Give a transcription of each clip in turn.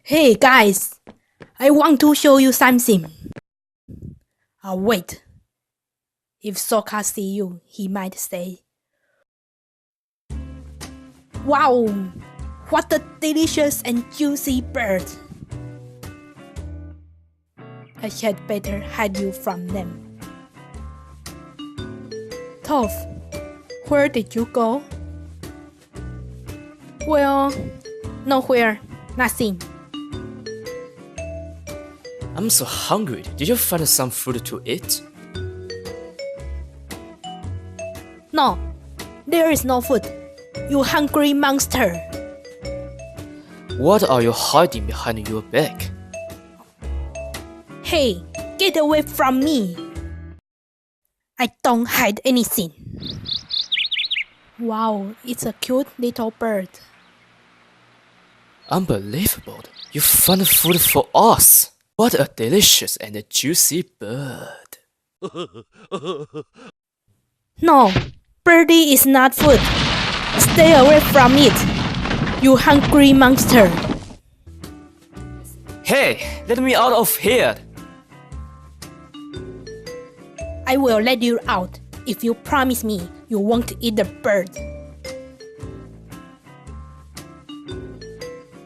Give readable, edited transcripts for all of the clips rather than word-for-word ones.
Hey guys, I want to show you something. Wait. If Sokka see you, he might say, "Wow, what a delicious and juicy bird." I had better hide you from them. Toph, where did you go? Well, nowhere, nothing. I'm so hungry. Did you find some food to eat? No, there is no food. You hungry monster. What are you hiding behind your back? Hey, get away from me. I don't hide anything. Wow, it's a cute little bird. Unbelievable. You found food for us. What a delicious and juicy bird. No, birdie is not food. Stay away from it, you hungry monster. Hey, let me out of here. I will let you out if you promise me you won't eat the bird.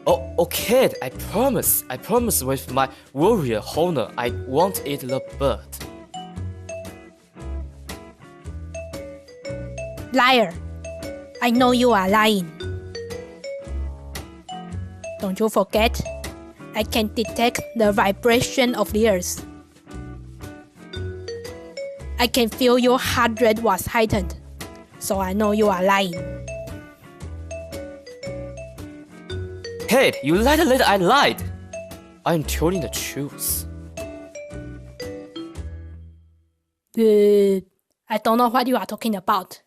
Oh, okay, I promise. I promise with my warrior honor I won't eat the bird. Liar. I know you are lying. Don't you forget, I can detect the vibration of the earth. I can feel your heart rate was heightened, so I know you are lying. Hey, you lied, I lied. I'm telling the truth. I don't know what you are talking about.